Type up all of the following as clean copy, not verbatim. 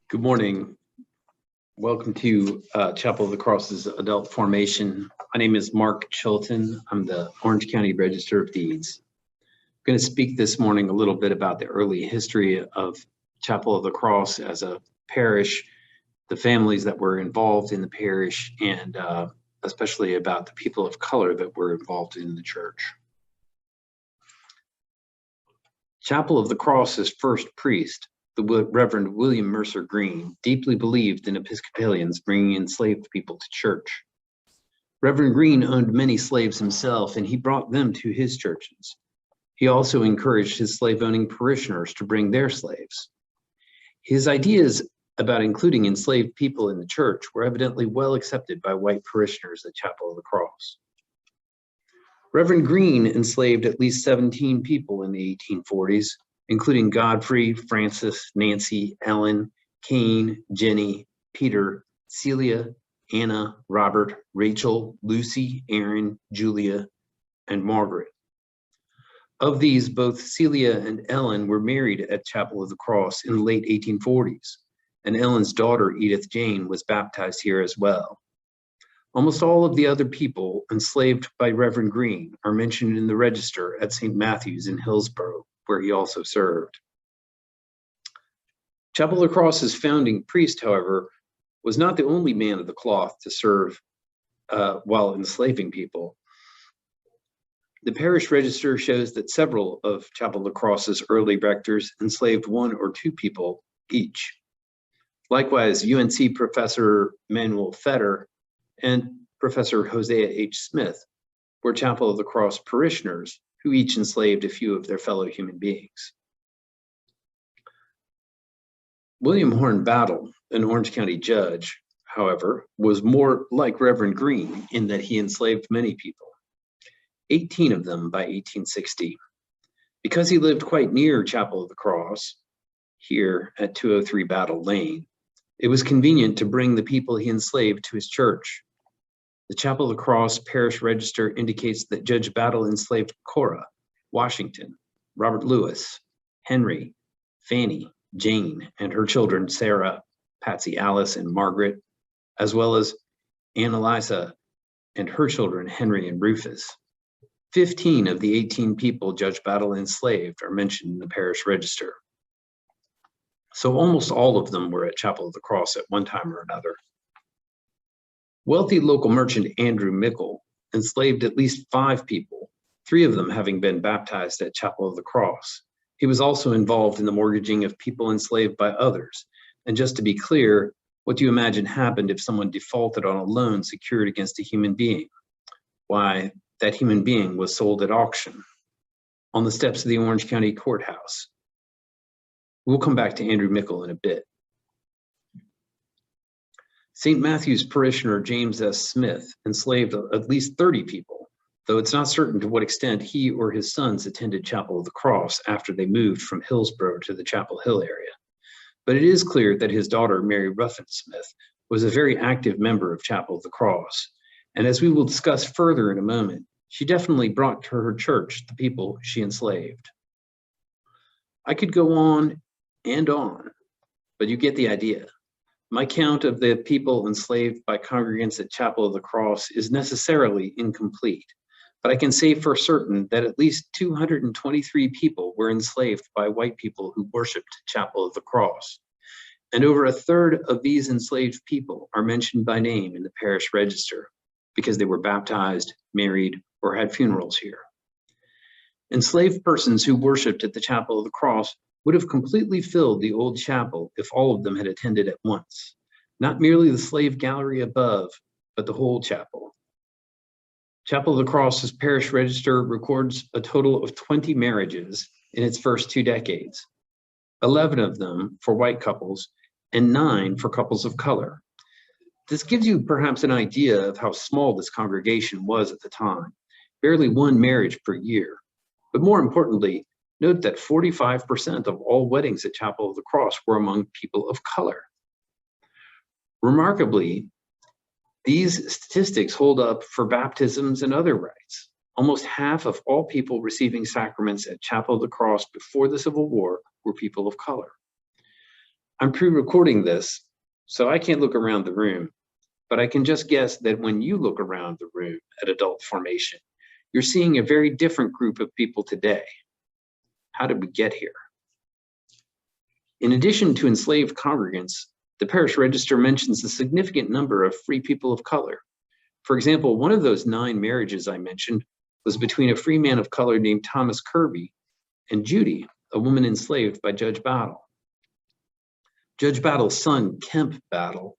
Good morning. Welcome to Chapel of the Cross's Adult Formation. My name is Mark Chilton. I'm the Orange County Register of Deeds. I'm going to speak this morning a little bit about the early history of Chapel of the Cross as a parish, the families that were involved in the parish, and especially about the people of color that were involved in the church. Chapel of the Cross's first priest, the Reverend William Mercer Greene, deeply believed in Episcopalians bringing enslaved people to church. Reverend Greene owned many slaves himself, and he brought them to his churches. He also encouraged his slave-owning parishioners to bring their slaves. His ideas about including enslaved people in the church were evidently well accepted by white parishioners at Chapel of the Cross. Reverend Greene enslaved at least 17 people in the 1840s, including Godfrey, Francis, Nancy, Ellen, Cain, Jenny, Peter, Celia, Anna, Robert, Rachel, Lucy, Aaron, Julia, and Margaret. Of these, both Celia and Ellen were married at Chapel of the Cross in the late 1840s, and Ellen's daughter, Edith Jane, was baptized here as well. Almost all of the other people enslaved by Reverend Greene are mentioned in the register at St. Matthew's in Hillsborough, where he also served. Chapel of the Cross's founding priest, however, was not the only man of the cloth to serve while enslaving people. The parish register shows that several of Chapel of the Cross's early rectors enslaved one or two people each. Likewise, UNC Professor Manuel Fetter and Professor Hosea H. Smith were Chapel of the Cross parishioners who each enslaved a few of their fellow human beings. William Horn Battle, an Orange County judge, however, was more like Reverend Greene in that he enslaved many people, 18 of them by 1860. Because he lived quite near Chapel of the Cross, here at 203 Battle Lane, it was convenient to bring the people he enslaved to his church. The Chapel of the Cross parish register indicates that Judge Battle enslaved Cora, Washington, Robert Lewis, Henry, Fanny, Jane, and her children Sarah, Patsy Alice, and Margaret, as well as Annalisa and her children Henry and Rufus. 15 of the 18 people Judge Battle enslaved are mentioned in the parish register. So almost all of them were at Chapel of the Cross at one time or another. Wealthy local merchant Andrew Mickel enslaved at least 5 people, 3 of them having been baptized at Chapel of the Cross. He was also involved in the mortgaging of people enslaved by others. And just to be clear, what do you imagine happened if someone defaulted on a loan secured against a human being? Why, that human being was sold at auction on the steps of the Orange County Courthouse. We'll come back to Andrew Mickel in a bit. St. Matthew's parishioner James S. Smith enslaved at least 30 people, though it's not certain to what extent he or his sons attended Chapel of the Cross after they moved from Hillsborough to the Chapel Hill area. But it is clear that his daughter, Mary Ruffin Smith, was a very active member of Chapel of the Cross. And as we will discuss further in a moment, she definitely brought to her church the people she enslaved. I could go on, but you get the idea. My count of the people enslaved by congregants at Chapel of the Cross is necessarily incomplete, but I can say for certain that at least 223 people were enslaved by white people who worshiped Chapel of the Cross. And over a third of these enslaved people are mentioned by name in the parish register because they were baptized, married, or had funerals here. Enslaved persons who worshiped at the Chapel of the Cross would have completely filled the old chapel if all of them had attended at once. Not merely the slave gallery above, but the whole chapel. Chapel of the Cross's parish register records a total of 20 marriages in its first 2 decades, 11 of them for white couples and 9 for couples of color. This gives you perhaps an idea of how small this congregation was at the time, barely 1 marriage per year. But more importantly, note that 45% of all weddings at Chapel of the Cross were among people of color. Remarkably, these statistics hold up for baptisms and other rites. Almost half of all people receiving sacraments at Chapel of the Cross before the Civil War were people of color. I'm pre-recording this, so I can't look around the room, but I can just guess that when you look around the room at adult formation, you're seeing a very different group of people today. How did we get here? In addition to enslaved congregants, the parish register mentions a significant number of free people of color. For example, one of those 9 marriages I mentioned was between a free man of color named Thomas Kirby and Judy, a woman enslaved by Judge Battle. Judge Battle's son, Kemp Battle,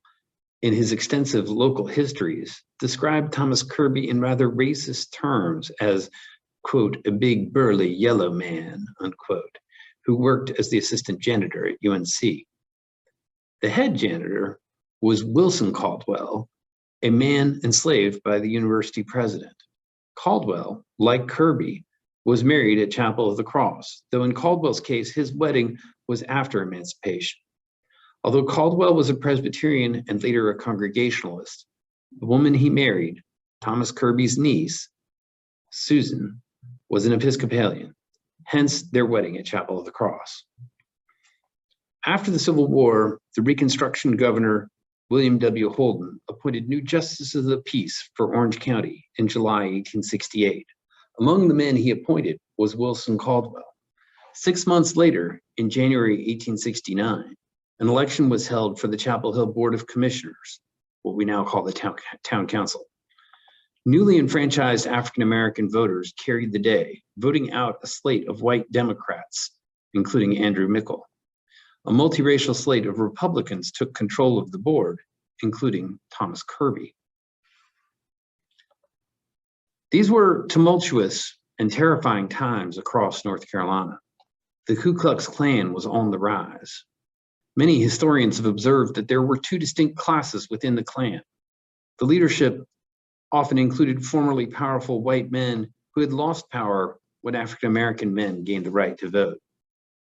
in his extensive local histories, described Thomas Kirby in rather racist terms as, quote, a big burly yellow man, unquote, who worked as the assistant janitor at UNC. The head janitor was Wilson Caldwell, a man enslaved by the university president. Caldwell, like Kirby, was married at Chapel of the Cross, though in Caldwell's case, his wedding was after emancipation. Although Caldwell was a Presbyterian and later a Congregationalist, the woman he married, Thomas Kirby's niece, Susan, was an Episcopalian, hence their wedding at Chapel of the Cross. After the Civil War, the Reconstruction governor, William W. Holden, appointed new justices of the peace for Orange County in July 1868. Among the men he appointed was Wilson Caldwell. 6 months later, in January 1869, an election was held for the Chapel Hill Board of Commissioners, what we now call the Town Council. Newly enfranchised African-American voters carried the day, voting out a slate of white Democrats, including Andrew Mickel. A multiracial slate of Republicans took control of the board, including Thomas Kirby. These were tumultuous and terrifying times across North Carolina. The Ku Klux Klan was on the rise. Many historians have observed that there were 2 distinct classes within the Klan. The leadership often included formerly powerful white men who had lost power when African-American men gained the right to vote.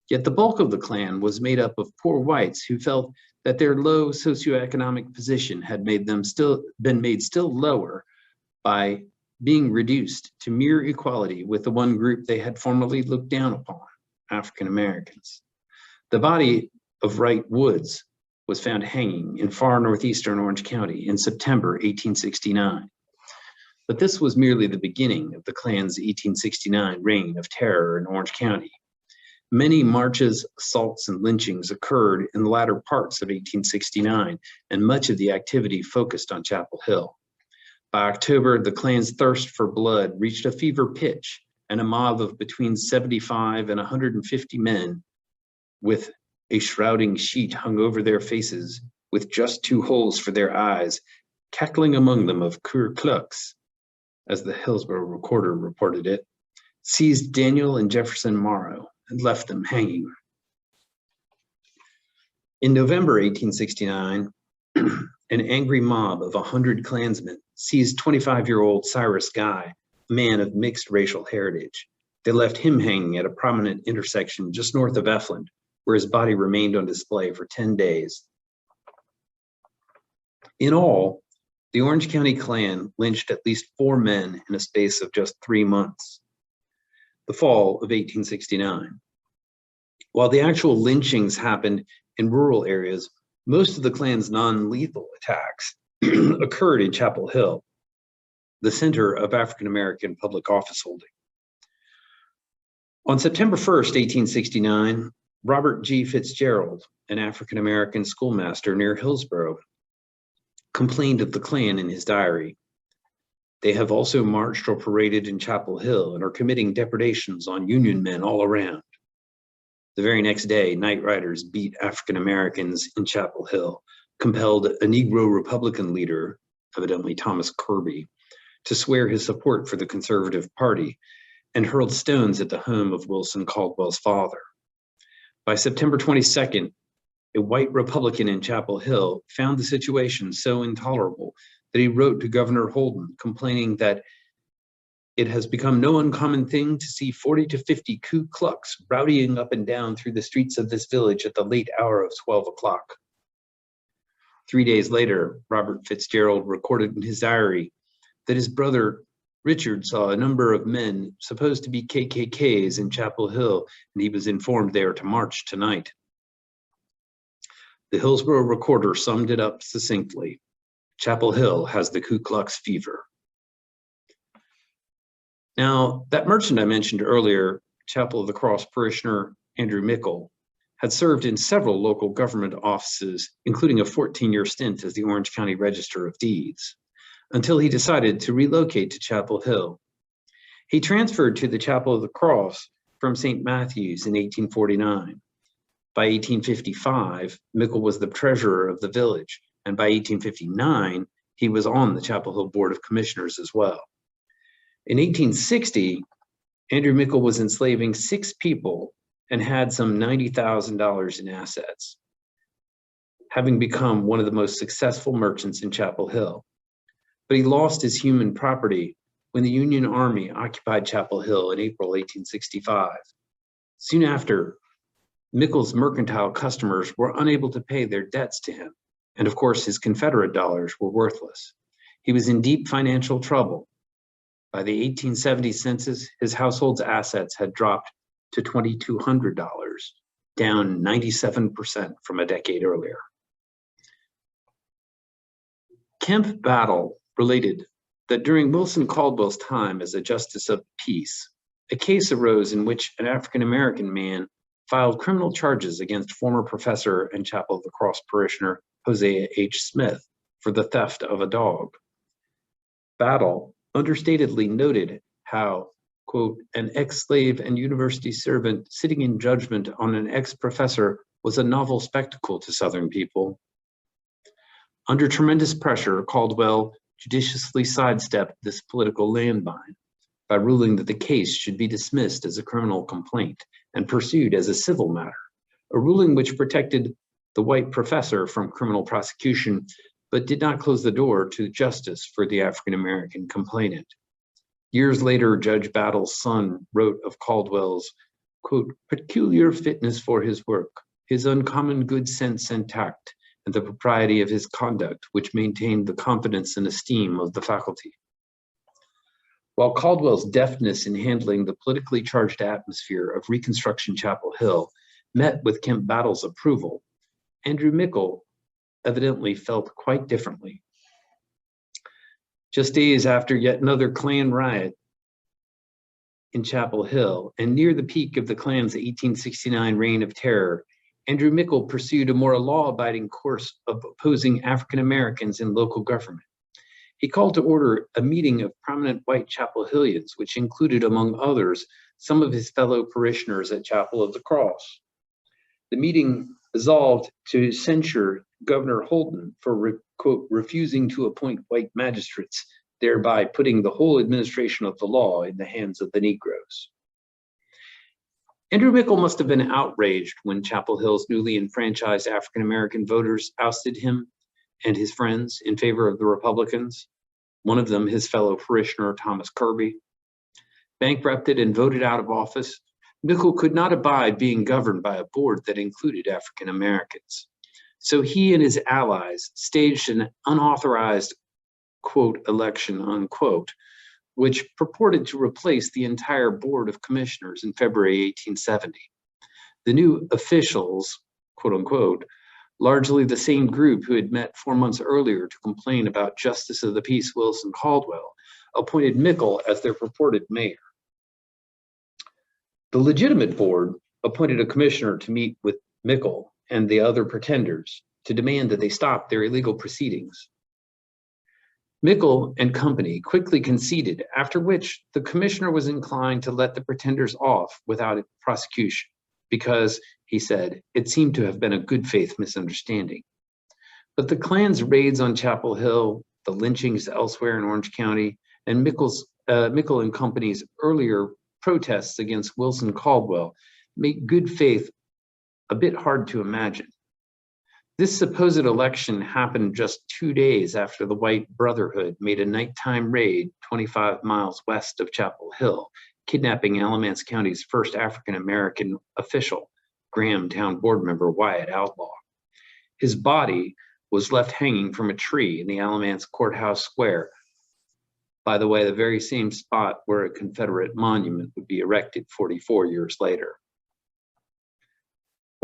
Yet the bulk of the Klan was made up of poor whites who felt that their low socioeconomic position had been made still lower by being reduced to mere equality with the one group they had formerly looked down upon, African Americans. The body of Wright Woods was found hanging in far northeastern Orange County in September 1869. But this was merely the beginning of the Klan's 1869 reign of terror in Orange County. Many marches, assaults, and lynchings occurred in the latter parts of 1869, and much of the activity focused on Chapel Hill. By October, the Klan's thirst for blood reached a fever pitch, and a mob of between 75 and 150 men with a shrouding sheet hung over their faces, with just 2 holes for their eyes, cackling among them of Ku Klux, as the Hillsborough Recorder reported it, seized Daniel and Jefferson Morrow and left them hanging. In November 1869, an angry mob of 100 Klansmen seized 25-year-old Cyrus Guy, a man of mixed racial heritage. They left him hanging at a prominent intersection just north of Efland, where his body remained on display for 10 days. In all, the Orange County Klan lynched at least 4 men in a space of just 3 months. The fall of 1869. While the actual lynchings happened in rural areas, most of the Klan's non-lethal attacks occurred in Chapel Hill, the center of African-American public office holding. On September 1st, 1869, Robert G. Fitzgerald, an African-American schoolmaster near Hillsborough, complained of the Klan in his diary. They have also marched or paraded in Chapel Hill and are committing depredations on Union men all around. The very next day, night riders beat African Americans in Chapel Hill, compelled a Negro Republican leader, evidently Thomas Kirby, to swear his support for the Conservative Party, and hurled stones at the home of Wilson Caldwell's father. By September 22nd, a white Republican in Chapel Hill found the situation so intolerable that he wrote to Governor Holden complaining that it has become no uncommon thing to see 40 to 50 Ku Klux rowdying up and down through the streets of this village at the late hour of 12 o'clock. 3 days later, Robert Fitzgerald recorded in his diary that his brother Richard saw a number of men supposed to be KKKs in Chapel Hill, and he was informed they are to march tonight. The Hillsborough Recorder summed it up succinctly. Chapel Hill has the Ku Klux fever. Now, that merchant I mentioned earlier, Chapel of the Cross parishioner Andrew Mickel, had served in several local government offices, including a 14-year stint as the Orange County Register of Deeds, until he decided to relocate to Chapel Hill. He transferred to the Chapel of the Cross from St. Matthew's in 1849. By 1855, Mickel was the treasurer of the village, and by 1859, he was on the Chapel Hill Board of Commissioners as well. In 1860, Andrew Mickel was enslaving 6 people and had some $90,000 in assets, having become one of the most successful merchants in Chapel Hill. But he lost his human property when the Union Army occupied Chapel Hill in April 1865. Soon after, Mickel's mercantile customers were unable to pay their debts to him, and of course his Confederate dollars were worthless. He was in deep financial trouble. By the 1870 census, his household's assets had dropped to $2,200, down 97% from a decade earlier. Kemp Battle related that during Wilson Caldwell's time as a justice of peace, a case arose in which an African-American man filed criminal charges against former professor and Chapel of the Cross parishioner Hosea H. Smith for the theft of a dog. Battle understatedly noted how, quote, an ex-slave and university servant sitting in judgment on an ex-professor was a novel spectacle to Southern people. Under tremendous pressure, Caldwell judiciously sidestepped this political landmine by ruling that the case should be dismissed as a criminal complaint and pursued as a civil matter, a ruling which protected the white professor from criminal prosecution, but did not close the door to justice for the African-American complainant. Years later, Judge Battle's son wrote of Caldwell's, quote, peculiar fitness for his work, his uncommon good sense and tact, and the propriety of his conduct, which maintained the confidence and esteem of the faculty. While Caldwell's deftness in handling the politically charged atmosphere of Reconstruction Chapel Hill met with Kemp Battle's approval, Andrew Mickel evidently felt quite differently. Just days after yet another Klan riot in Chapel Hill, and near the peak of the Klan's 1869 reign of terror, Andrew Mickel pursued a more law-abiding course of opposing African Americans in local government. He called to order a meeting of prominent white Chapel Hillians, which included, among others, some of his fellow parishioners at Chapel of the Cross. The meeting resolved to censure Governor Holden for, quote, refusing to appoint white magistrates, thereby putting the whole administration of the law in the hands of the Negroes. Andrew Mickel must have been outraged when Chapel Hill's newly enfranchised African-American voters ousted him and his friends in favor of the Republicans, one of them his fellow parishioner Thomas Kirby. Bankrupted and voted out of office, Mickel could not abide being governed by a board that included African Americans. So he and his allies staged an unauthorized, quote, election, unquote, which purported to replace the entire Board of Commissioners in February 1870. The new officials, quote unquote, largely the same group who had met 4 months earlier to complain about Justice of the Peace Wilson Caldwell, appointed Mickel as their purported mayor. The legitimate board appointed a commissioner to meet with Mickel and the other pretenders to demand that they stop their illegal proceedings. Mickel and company quickly conceded, after which the commissioner was inclined to let the pretenders off without prosecution because, he said, it seemed to have been a good faith misunderstanding. But the Klan's raids on Chapel Hill, the lynchings elsewhere in Orange County, and Mickel and company's earlier protests against Wilson Caldwell make good faith a bit hard to imagine. This supposed election happened just 2 days after the White Brotherhood made a nighttime raid 25 miles west of Chapel Hill, kidnapping Alamance County's first African-American official, Graham Town Board member Wyatt Outlaw. His body was left hanging from a tree in the Alamance Courthouse Square, by the way, the very same spot where a Confederate monument would be erected 44 years later.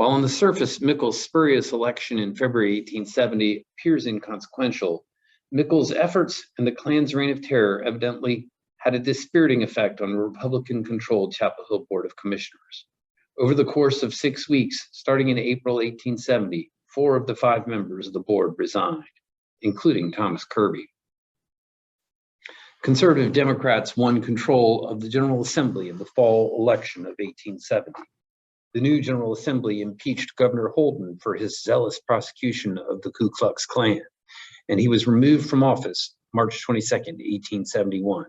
While on the surface, Mickel's spurious election in February 1870 appears inconsequential, Mickel's efforts and the Klan's reign of terror evidently had a dispiriting effect on the Republican-controlled Chapel Hill Board of Commissioners. Over the course of 6 weeks, starting in April 1870, 4 of the 5 members of the board resigned, including Thomas Kirby. Conservative Democrats won control of the General Assembly in the fall election of 1870. The new General Assembly impeached Governor Holden for his zealous prosecution of the Ku Klux Klan, and he was removed from office March 22, 1871.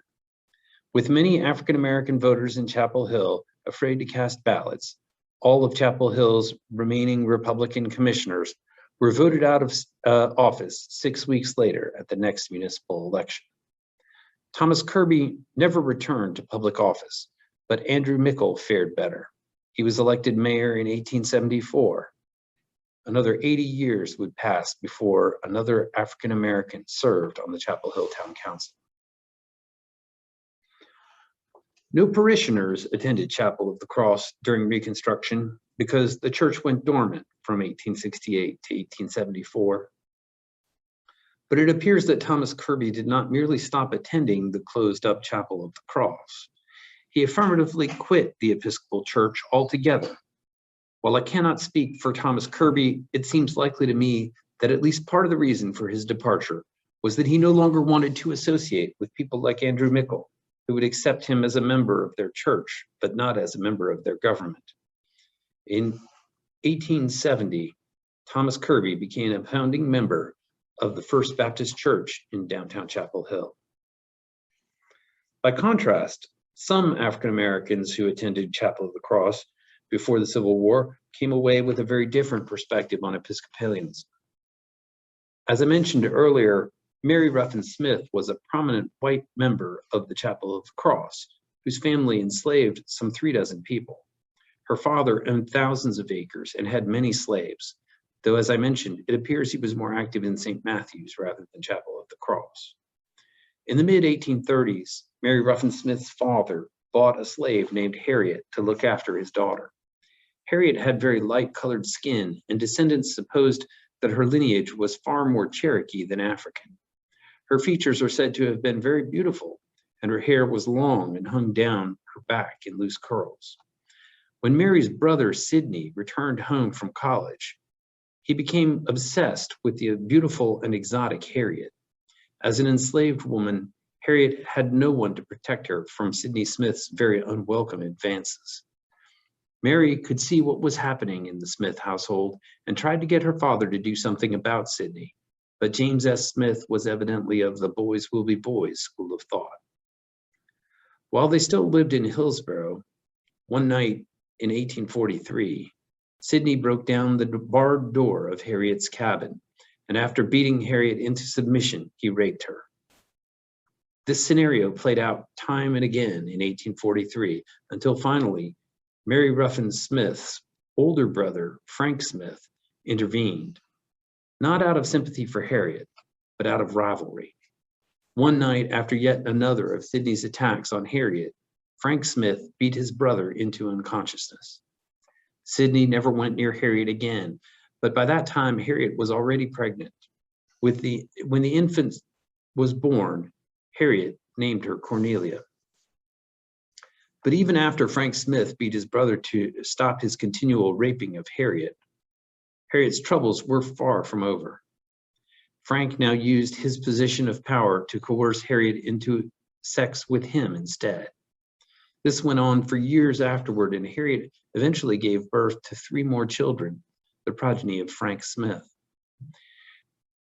With many African-American voters in Chapel Hill afraid to cast ballots, all of Chapel Hill's remaining Republican commissioners were voted out of office 6 weeks later at the next municipal election. Thomas Kirby never returned to public office, but Andrew Mickel fared better. He was elected mayor in 1874. Another 80 years would pass before another African American served on the Chapel Hill Town Council. No parishioners attended Chapel of the Cross during Reconstruction because the church went dormant from 1868 to 1874. But it appears that Thomas Kirby did not merely stop attending the closed-up Chapel of the Cross. He affirmatively quit the Episcopal Church altogether. While I cannot speak for Thomas Kirby, it seems likely to me that at least part of the reason for his departure was that he no longer wanted to associate with people like Andrew Mickel, who would accept him as a member of their church, but not as a member of their government. In 1870, Thomas Kirby became a founding member of the First Baptist Church in downtown Chapel Hill. By contrast, some African Americans who attended Chapel of the Cross before the Civil War came away with a very different perspective on Episcopalianism. As I mentioned earlier, Mary Ruffin Smith was a prominent white member of the Chapel of the Cross, whose family enslaved some 36 people. Her father owned thousands of acres and had many slaves, though as I mentioned, it appears he was more active in St. Matthew's rather than Chapel of the Cross. In the mid-1830s, Mary Ruffin Smith's father bought a slave named Harriet to look after his daughter. Harriet had very light-colored skin, and descendants supposed that her lineage was far more Cherokee than African. Her features are said to have been very beautiful, and her hair was long and hung down her back in loose curls. When Mary's brother Sidney returned home from college, he became obsessed with the beautiful and exotic Harriet. As an enslaved woman, Harriet had no one to protect her from Sidney Smith's very unwelcome advances. Mary could see what was happening in the Smith household and tried to get her father to do something about Sidney, but James S. Smith was evidently of the boys will be boys school of thought. While they still lived in Hillsborough, one night in 1843, Sidney broke down the barred door of Harriet's cabin, and after beating Harriet into submission, he raped her. This scenario played out time and again in 1843, until finally, Mary Ruffin Smith's older brother, Frank Smith, intervened, not out of sympathy for Harriet, but out of rivalry. One night, after yet another of Sidney's attacks on Harriet, Frank Smith beat his brother into unconsciousness. Sidney never went near Harriet again, but by that time, Harriet was already pregnant. When the infant was born, Harriet named her Cornelia. But even after Frank Smith beat his brother to stop his continual raping of Harriet, Harriet's troubles were far from over. Frank now used his position of power to coerce Harriet into sex with him instead. This went on for years afterward, and Harriet eventually gave birth to 3 more children, the progeny of Frank Smith.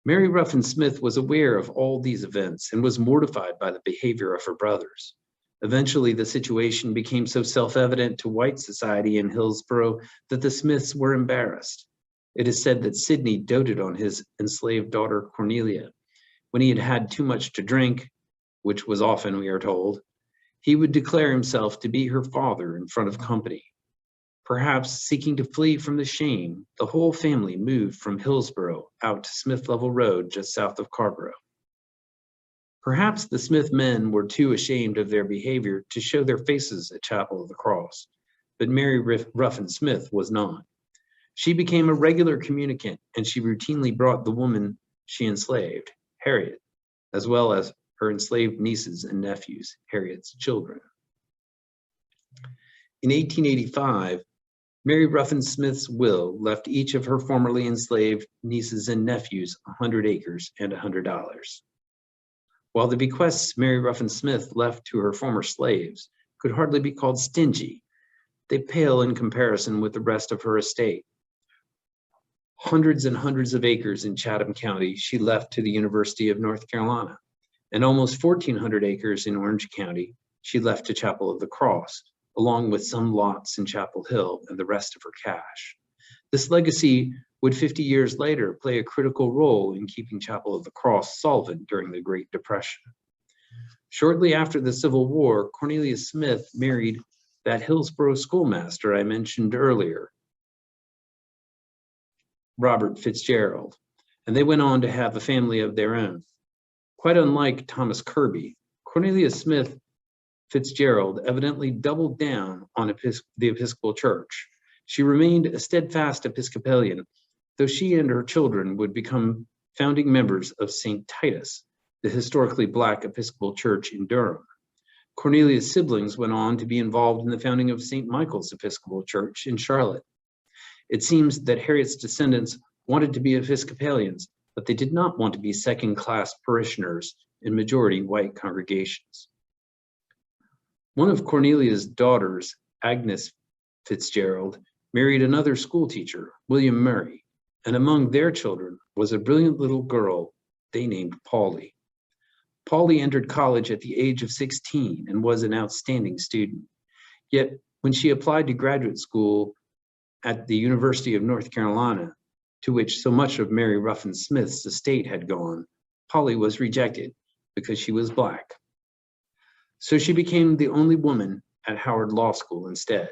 Mary Ruffin Smith was aware of all these events and was mortified by the behavior of her brothers. Eventually, the situation became so self-evident to white society in Hillsborough that the Smiths were embarrassed. It is said that Sidney doted on his enslaved daughter Cornelia. When he had had too much to drink, which was often, we are told, he would declare himself to be her father in front of company. Perhaps seeking to flee from the shame, the whole family moved from Hillsborough out to Smith Level Road just south of Carrboro. Perhaps the Smith men were too ashamed of their behavior to show their faces at Chapel of the Cross, but Mary Ruffin Smith was not. She became a regular communicant, and she routinely brought the woman she enslaved, Harriet, as well as her enslaved nieces and nephews, Harriet's children. In 1885, Mary Ruffin Smith's will left each of her formerly enslaved nieces and nephews 100 acres and $100. While the bequests Mary Ruffin Smith left to her former slaves could hardly be called stingy, they pale in comparison with the rest of her estate. Hundreds and hundreds of acres in Chatham County she left to the University of North Carolina, and almost 1,400 acres in Orange County she left to Chapel of the Cross, along with some lots in Chapel Hill and the rest of her cash. This legacy would 50 years later play a critical role in keeping Chapel of the Cross solvent during the Great Depression. Shortly after the Civil War, Cornelia Smith married that Hillsborough schoolmaster I mentioned earlier, Robert Fitzgerald, and they went on to have a family of their own. Quite unlike Thomas Kirby, Cornelia Smith Fitzgerald evidently doubled down on the Episcopal Church. She remained a steadfast Episcopalian, though she and her children would become founding members of St. Titus, the historically Black Episcopal Church in Durham. Cornelia's siblings went on to be involved in the founding of St. Michael's Episcopal Church in Charlotte. It seems that Harriet's descendants wanted to be Episcopalians, but they did not want to be second-class parishioners in majority white congregations. One of Cornelia's daughters, Agnes Fitzgerald, married another schoolteacher, William Murray, and among their children was a brilliant little girl they named Polly. Polly entered college at the age of 16 and was an outstanding student. Yet, when she applied to graduate school at the University of North Carolina, to which so much of Mary Ruffin Smith's estate had gone, Polly was rejected because she was Black. So she became the only woman at Howard Law School instead.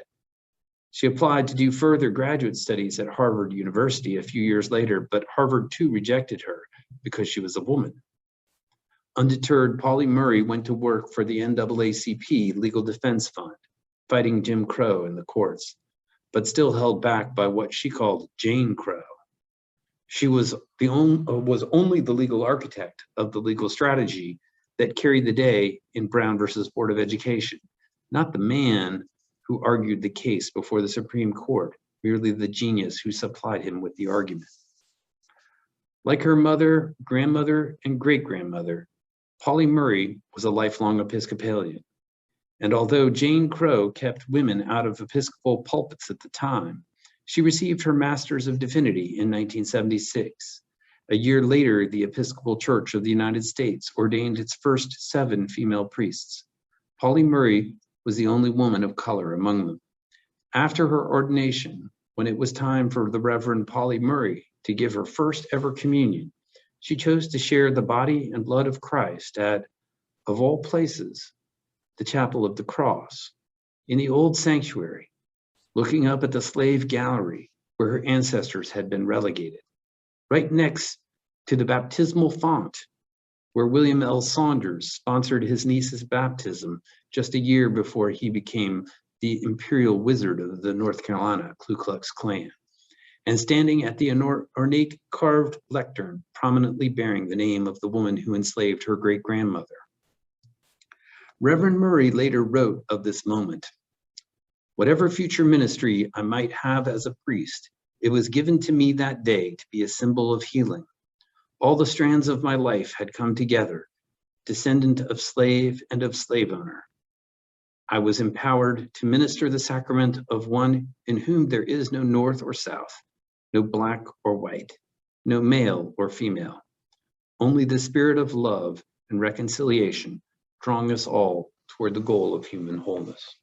She applied to do further graduate studies at Harvard University a few years later, but Harvard too rejected her because she was a woman. Undeterred, Polly Murray went to work for the NAACP Legal Defense Fund, fighting Jim Crow in the courts, but still held back by what she called Jane Crow. She was only the legal architect of the legal strategy that carried the day in Brown versus Board of Education, not the man who argued the case before the Supreme Court, merely the genius who supplied him with the argument. Like her mother, grandmother, and great-grandmother, Polly Murray was a lifelong Episcopalian. And although Jane Crow kept women out of Episcopal pulpits at the time, she received her Master's of Divinity in 1976. A year later, the Episcopal Church of the United States ordained its first 7 female priests. Polly Murray was the only woman of color among them. After her ordination, when it was time for the Reverend Polly Murray to give her first ever communion, she chose to share the body and blood of Christ at, of all places, the Chapel of the Cross, in the old sanctuary, looking up at the slave gallery where her ancestors had been relegated, right next to the baptismal font where William L. Saunders sponsored his niece's baptism just a year before he became the imperial wizard of the North Carolina Ku Klux Klan, and standing at the ornate carved lectern prominently bearing the name of the woman who enslaved her great-grandmother. Reverend Murray later wrote of this moment, "Whatever future ministry I might have as a priest, it was given to me that day to be a symbol of healing. All the strands of my life had come together, descendant of slave and of slave owner. I was empowered to minister the sacrament of one in whom there is no north or south, no black or white, no male or female, only the spirit of love and reconciliation drawing us all toward the goal of human wholeness."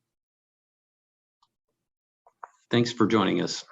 Thanks for joining us.